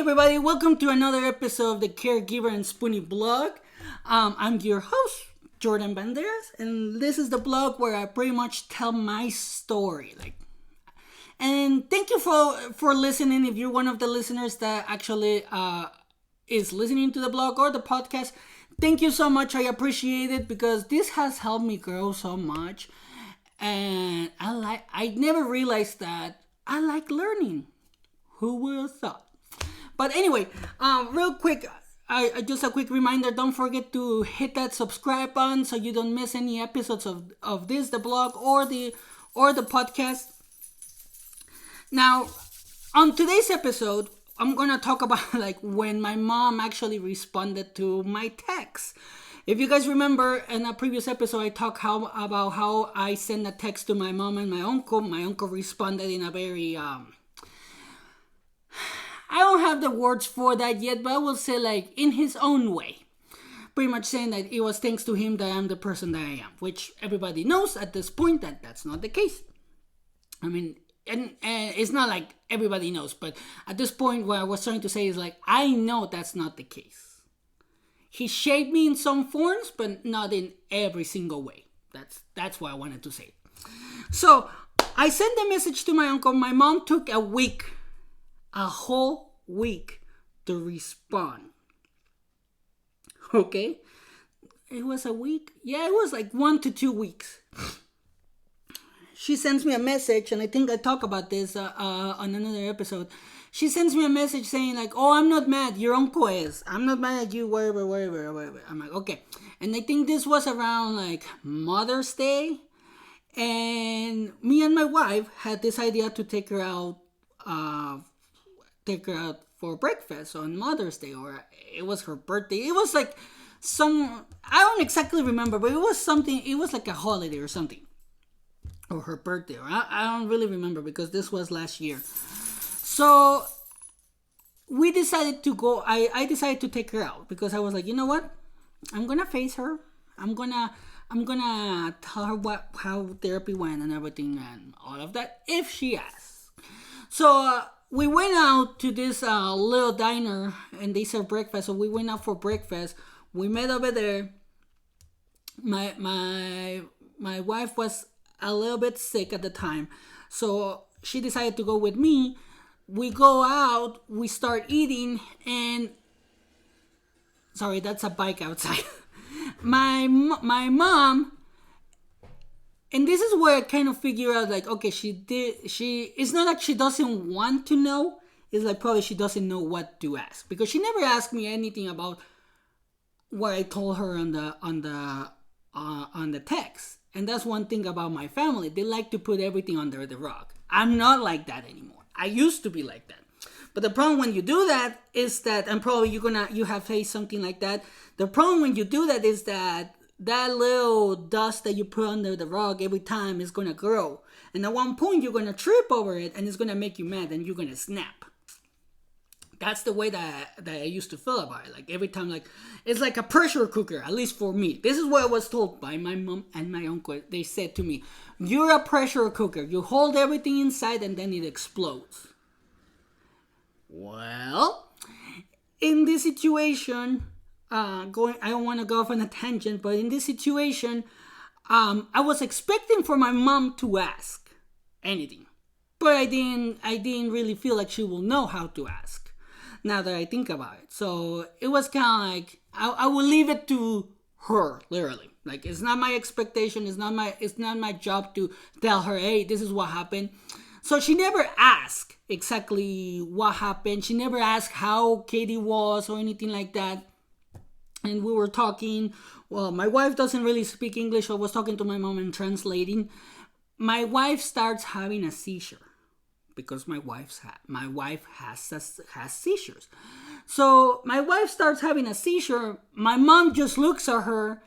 everybody, welcome to another episode of the Caregiver and Spoonie blog. I'm your host, Jordan Banderas, and this is the blog where I pretty much tell my story. And thank you for listening. If you're one of the listeners that actually is listening to the blog or the podcast, thank you so much. I appreciate it because this has helped me grow so much. And I never realized that I like learning. Who would have thought? But anyway, real quick, just a quick reminder, don't forget to hit that subscribe button so you don't miss any episodes of this, the blog, or the podcast. Now, on today's episode, I'm going to talk about when my mom actually responded to my text. If you guys remember, in a previous episode, I talked about how I sent a text to my mom and my uncle. My uncle responded in a very... I don't have the words for that yet, but I will say in his own way. Pretty much saying that it was thanks to him that I'm the person that I am. Which everybody knows at this point that that's not the case. I mean, and it's not like everybody knows. But at this point, what I was trying to say is I know that's not the case. He shaped me in some forms, but not in every single way. That's what I wanted to say. So, I sent the message to my uncle. My mom took a whole week to respond. Okay? It was a week? Yeah, it was 1 to 2 weeks. She sends me a message, and I think I talk about this on another episode. She sends me a message saying oh, I'm not mad, your uncle is. I'm not mad at you, whatever. I'm like, okay. And I think this was around Mother's Day. And me and my wife had this idea to take her out for breakfast on Mother's Day, or it was her birthday. It was I don't exactly remember, but it was something, it was a holiday or something, or her birthday, or I don't really remember because this was last year. So we decided to go. I decided to take her out because I was like, you know what, I'm gonna face her. I'm gonna tell her how therapy went and everything and all of that if she asks. So we went out to this little diner and they serve breakfast. So we went out for breakfast. We met over there. My wife was a little bit sick at the time, so she decided to go with me. We go out. We start eating, and sorry, that's a bike outside. my mom. And this is where I kind of figure out, okay, it's not like she doesn't want to know. It's probably she doesn't know what to ask. Because she never asked me anything about what I told her on the text. And that's one thing about my family. They like to put everything under the rug. I'm not like that anymore. I used to be like that. But the problem when you do that is that, and probably you have faced something like that. The problem when you do that is that little dust that you put under the rug every time is going to grow. And at one point, you're going to trip over it and it's going to make you mad and you're going to snap. That's the way that I used to feel about it. Every time, it's like a pressure cooker, at least for me. This is what I was told by my mom and my uncle. They said to me, you're a pressure cooker. You hold everything inside and then it explodes. Well, in this situation... I don't want to go off on a tangent, but in this situation, I was expecting for my mom to ask anything, but I didn't really feel like she will know how to ask. Now that I think about it, so it was kind of I will leave it to her, literally. It's not my expectation. It's not my job to tell her, hey, this is what happened. So she never asked exactly what happened. She never asked how Katie was or anything like that. And we were talking. Well, my wife doesn't really speak English, so I was talking to my mom and translating. My wife starts having a seizure because my wife has seizures. So my wife starts having a seizure. My mom just looks at her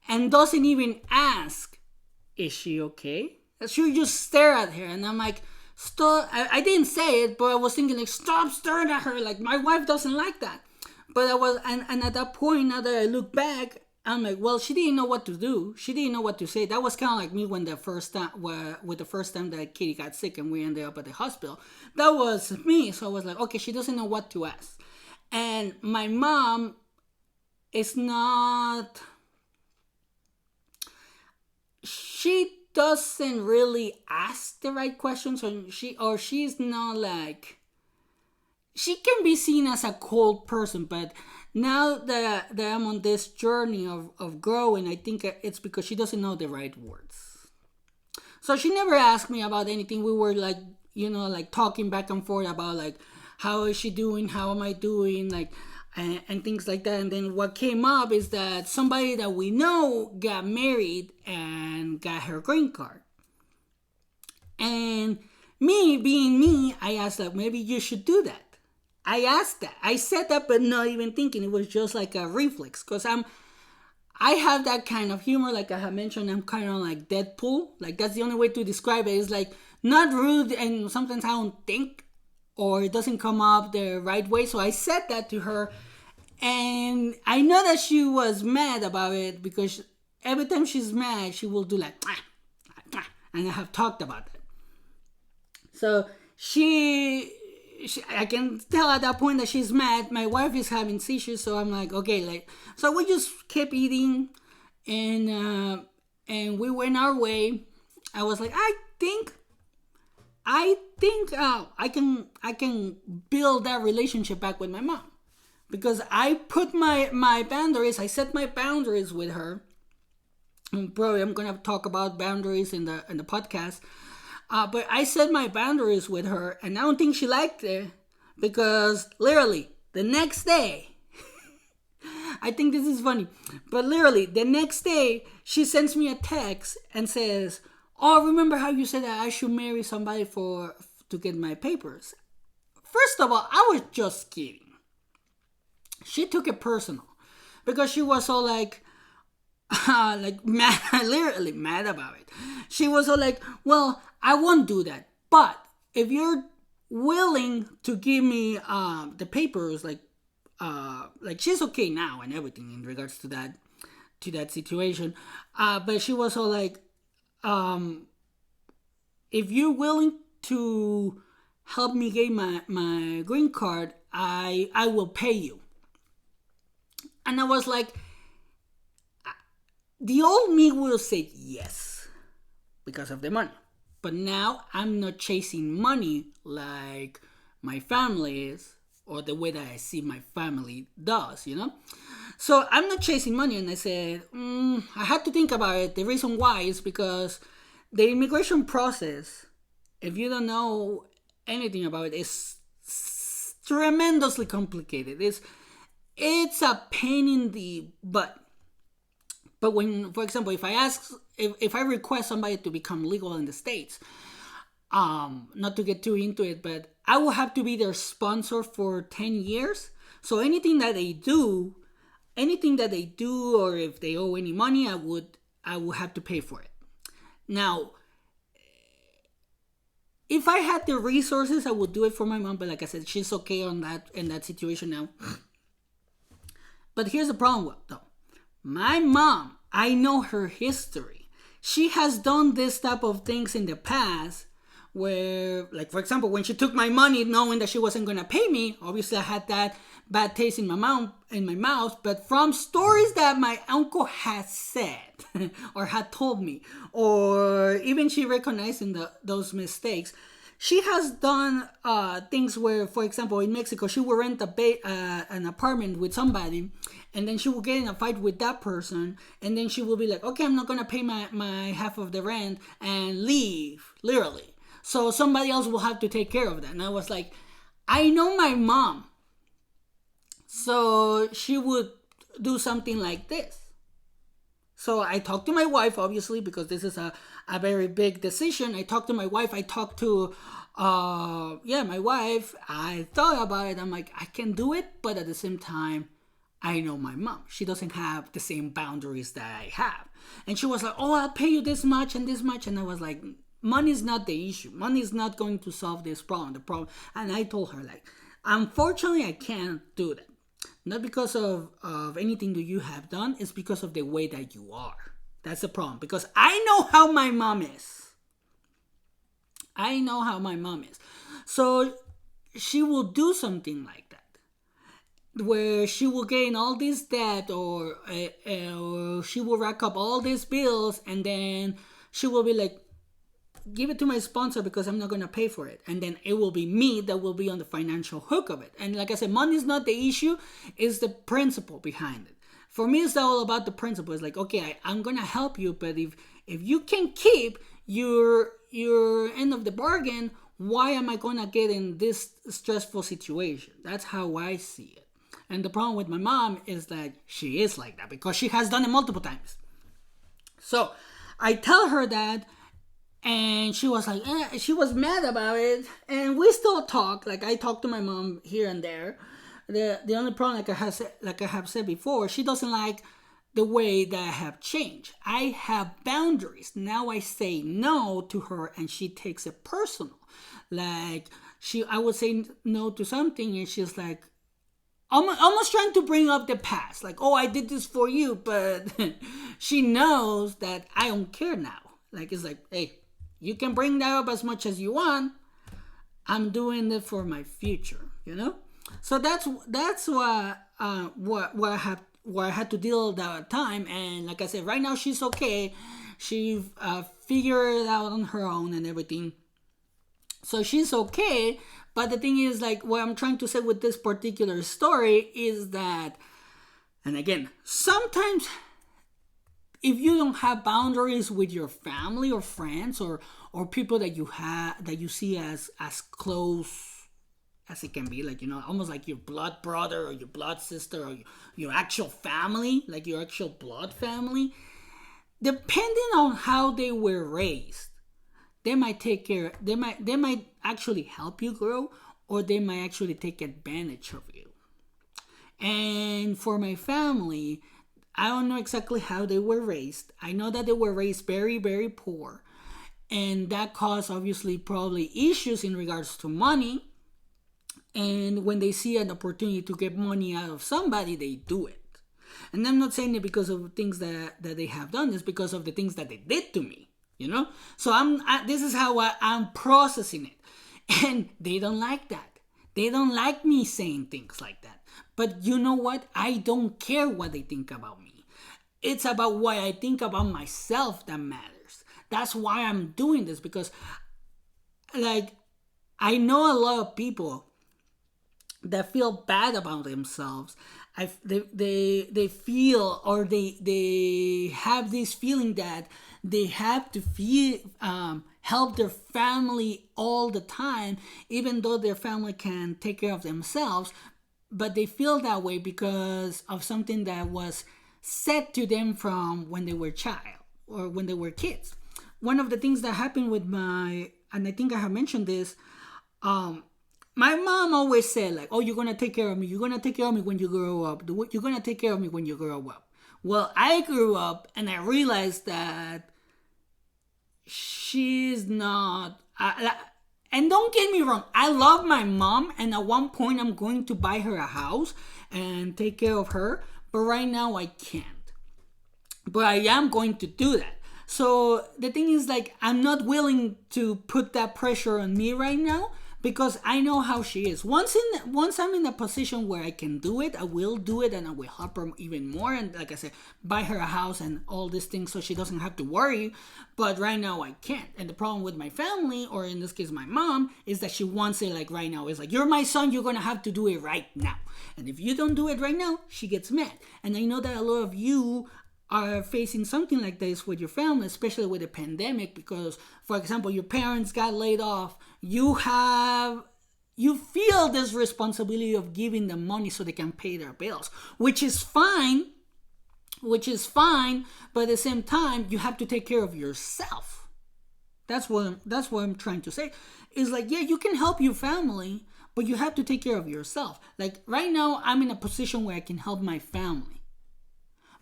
and doesn't even ask, "Is she okay?" She just stare at her, and I'm like, "Stop!" I didn't say it, but I was thinking "Stop staring at her!" My wife doesn't like that. But I was, and at that point, now that I look back, I'm like, well, she didn't know what to do. She didn't know what to say. That was kind of like me when the first time, with the first time that Kitty got sick and we ended up at the hospital. That was me. So I was like, okay, she doesn't know what to ask. And my mom is not. She doesn't really ask the right questions, or she's not like. She can be seen as a cold person, but now that I'm on this journey of growing, I think it's because she doesn't know the right words. So she never asked me about anything. We were like, like talking back and forth about like, how is she doing? How am I doing? Like, and things like that. And then what came up is that somebody that we know got married and got her green card. And me being me, I asked like, maybe you should do that. I asked that. I said that, but not even thinking. It was just like a reflex, because I have that kind of humor. Like I have mentioned, I'm kind of like Deadpool. Like that's the only way to describe it. It's like not rude, and sometimes I don't think, or it doesn't come up the right way. So I said that to her, and I know that she was mad about it, because every time she's mad, she will do like, and I have talked about that. So I can tell at that point that she's mad. My wife is having seizures, so I'm like, okay, like, so we just kept eating, and we went our way. I was like, I think I can build that relationship back with my mom, because I put my boundaries. I set my boundaries with her. And probably I'm gonna talk about boundaries in the podcast. But I set my boundaries with her, and I don't think she liked it, because literally the next day, I think this is funny, but literally the next day, she sends me a text and says, "Oh, remember how you said that I should marry somebody to get my papers?" First of all, I was just kidding. She took it personal, because she was all like mad, literally mad about it. She was all like, well, I won't do that, but if you're willing to give me the papers, like she's okay now and everything in regards to that situation, but she was all like, if you're willing to help me get my green card, I will pay you. And I was like, the old me would have said yes because of the money. But now I'm not chasing money like my family is, or the way that I see my family does, So I'm not chasing money. And I said, I had to think about it. The reason why is because the immigration process, if you don't know anything about it, is tremendously complicated. It's a pain in the butt. But when, for example, if I request somebody to become legal in the States, not to get too into it, but I will have to be their sponsor for 10 years. So anything that they do, or if they owe any money, I would have to pay for it. Now, if I had the resources, I would do it for my mom. But like I said, she's okay in that situation now. But here's the problem, though. My mom, I know her history. She has done this type of things in the past where, like, for example, when she took my money knowing that she wasn't going to pay me, obviously I had that bad taste in my mouth, but from stories that my uncle had said or had told me, or even she recognizing those mistakes, she has done things where, for example, in Mexico, she will rent an apartment with somebody, and then she will get in a fight with that person, and then she will be like, okay, I'm not going to pay my half of the rent, and leave, literally. So somebody else will have to take care of that. And I was like, I know my mom. So she would do something like this. So I talked to my wife, obviously, because this is a very big decision. I talked to my wife. I talked to, my wife. I thought about it. I'm like, I can do it. But at the same time, I know my mom. She doesn't have the same boundaries that I have. And she was like, oh, I'll pay you this much and this much. And I was like, money is not the issue. Money is not going to solve this problem. And I told her, like, unfortunately, I can't do that. Not because of anything that you have done, it's because of the way that you are. That's the problem. Because I know how my mom is. I know how my mom is. So she will do something like that, where she will gain all this debt, or she will rack up all these bills, and then she will be like, give it to my sponsor because I'm not going to pay for it. And then it will be me that will be on the financial hook of it. And like I said, money is not the issue, it's the principle behind it. For me, it's all about the principle. It's like, okay, I'm going to help you, but if you can keep your end of the bargain, why am I going to get in this stressful situation? That's how I see it. And the problem with my mom is that she is like that because she has done it multiple times. So I tell her that, and she was like, she was mad about it, and we still talk. Like, I talk to my mom here and there. The only problem, like I have said before, she doesn't like the way that I have changed. I have boundaries. Now I say no to her, and she takes it personal. Like, I would say no to something, and she's like, almost trying to bring up the past. Like, oh, I did this for you, but she knows that I don't care now. Like, it's like, hey, you can bring that up as much as you want. I'm doing it for my future, you know. So that's what I had to deal with that time. And like I said, right now she's okay. She figured it out on her own and everything. So she's okay. But the thing is, like, what I'm trying to say with this particular story is that, and again, sometimes if you don't have boundaries with your family or friends or people that you see as close as it can be, like, you know, almost like your blood brother or your blood sister or your actual family, like your actual blood family, depending on how they were raised, they might they might actually help you grow, or they might actually take advantage of you. And for my family, I don't know exactly how they were raised. I know that they were raised very, very poor. And that caused, obviously, probably issues in regards to money. And when they see an opportunity to get money out of somebody, they do it. And I'm not saying it because of things that they have done. It's because of the things that they did to me, you know? So this is how I'm processing it. And they don't like that. They don't like me saying things like that. But you know what? I don't care what they think about me. It's about what I think about myself that matters. That's why I'm doing this, because, like, I know a lot of people that feel bad about themselves. They feel, or they have this feeling that they have to help their family all the time, even though their family can take care of themselves. But they feel that way because of something that was said to them from when they were child or when they were kids. One of the things that happened with and I think I have mentioned this, my mom always said, like, oh, you're going to take care of me. You're going to take care of me when you grow up. You're going to take care of me when you grow up. Well, I grew up and I realized that she's not... And don't get me wrong, I love my mom, and at one point I'm going to buy her a house and take care of her, but right now I can't. But I am going to do that. So the thing is, like, I'm not willing to put that pressure on me right now, because I know how she is. Once I'm in a position where I can do it, I will do it, and I will help her even more. And like I said, buy her a house and all these things so she doesn't have to worry. But right now I can't. And the problem with my family, or in this case my mom, is that she wants it like right now. It's like, you're my son, you're gonna have to do it right now. And if you don't do it right now, she gets mad. And I know that a lot of you are facing something like this with your family, especially with the pandemic, because, for example, your parents got laid off. You feel this responsibility of giving them money so they can pay their bills, which is fine, but at the same time, you have to take care of yourself. That's what I'm trying to say. Is like, yeah, you can help your family, but you have to take care of yourself. Like, right now, I'm in a position where I can help my family.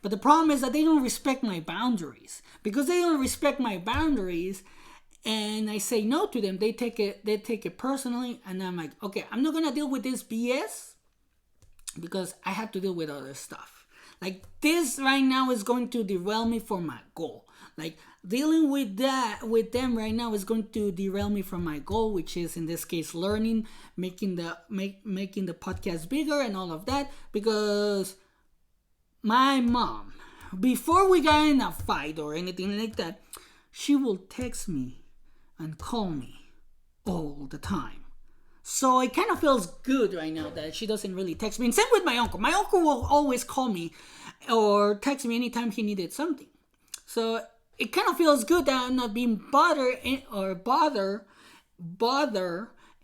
But the problem is that they don't respect my boundaries. Because they don't respect my boundaries, and I say no to them, they take it personally, and I'm like, okay, I'm not gonna deal with this BS. because I have to deal with other stuff. Like this right now is going to derail me from my goal. Like dealing with them right now is going to derail me from my goal, which is in this case learning, making the podcast bigger and all of that. Because my mom, before we got in a fight or anything like that, she will text me and call me all the time. So it kind of feels good right now that she doesn't really text me. And same with my uncle. My uncle will always call me or text me anytime he needed something. So it kind of feels good that I'm not being bothered or bother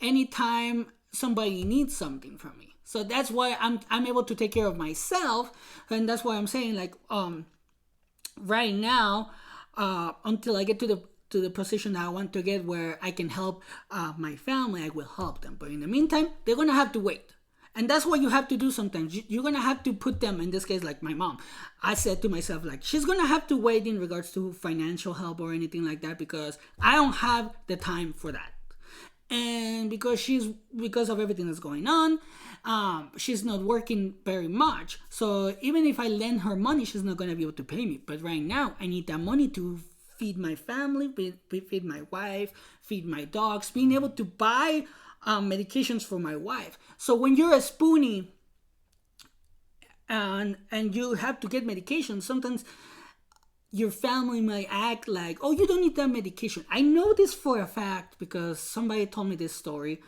anytime somebody needs something from me. So that's why I'm able to take care of myself, and that's why I'm saying like right now until I get to the position that I want to get where I can help my family, I will help them. But in the meantime, they're gonna have to wait. And that's what you have to do sometimes. You're going to have to put them, in this case, like my mom. I said to myself, like, she's going to have to wait in regards to financial help or anything like that because I don't have the time for that. And because of everything that's going on, she's not working very much. So even if I lend her money, she's not going to be able to pay me. But right now, I need that money to feed my family, feed my wife, feed my dogs, being able to buy medications for my wife. So when you're a spoonie and you have to get medication, sometimes your family might act like, oh, you don't need that medication. I know this for a fact because somebody told me this story.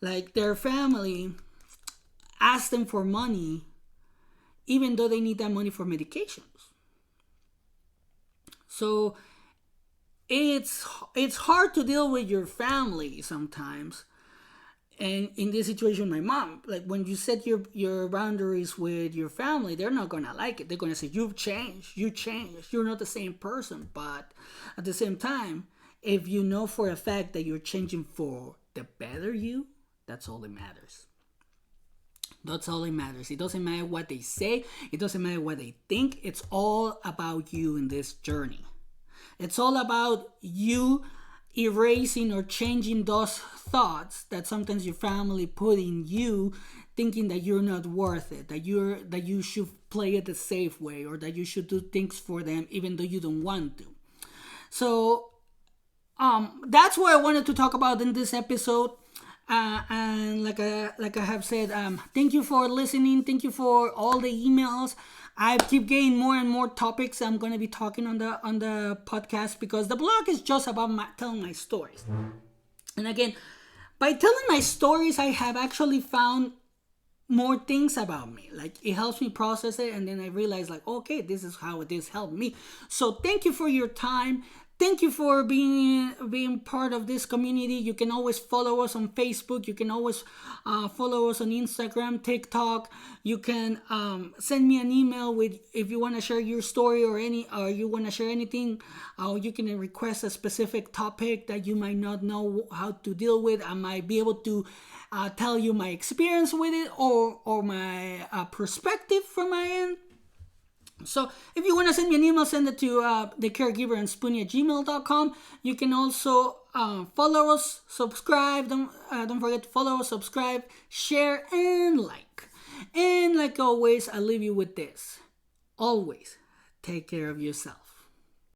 Like their family asked them for money even though they need that money for medications. So it's hard to deal with your family sometimes. And in this situation, my mom, like when you set your boundaries with your family, they're not going to like it. They're going to say, you've changed. You're not the same person. But at the same time, if you know for a fact that you're changing for the better you, that's all that matters. That's all that matters. It doesn't matter what they say. It doesn't matter what they think. It's all about you in this journey. It's all about you erasing or changing those thoughts that sometimes your family put in you, thinking that you're not worth it, that you should play it the safe way, or that you should do things for them even though you don't want to. So that's what I wanted to talk about in this episode. And like I have said, thank you for listening. Thank you for all the emails. I keep getting more and more topics I'm going to be talking on the podcast because the blog is just about telling my stories. And again, by telling my stories, I have actually found more things about me. Like it helps me process it, and then I realize like, okay, this is how this helped me. So thank you for your time. Thank you for being part of this community. You can always follow us on Facebook. You can always follow us on Instagram, TikTok. You can send me an email with if you want to share your story or you want to share anything. You can request a specific topic that you might not know how to deal with. I might be able to tell you my experience with it or my perspective from my end. So if you want to send me an email, send it to thecaregiverandspoonie@gmail.com. You can also follow us, subscribe. Don't forget to follow us, subscribe, share, and like. And like always, I leave you with this. Always take care of yourself.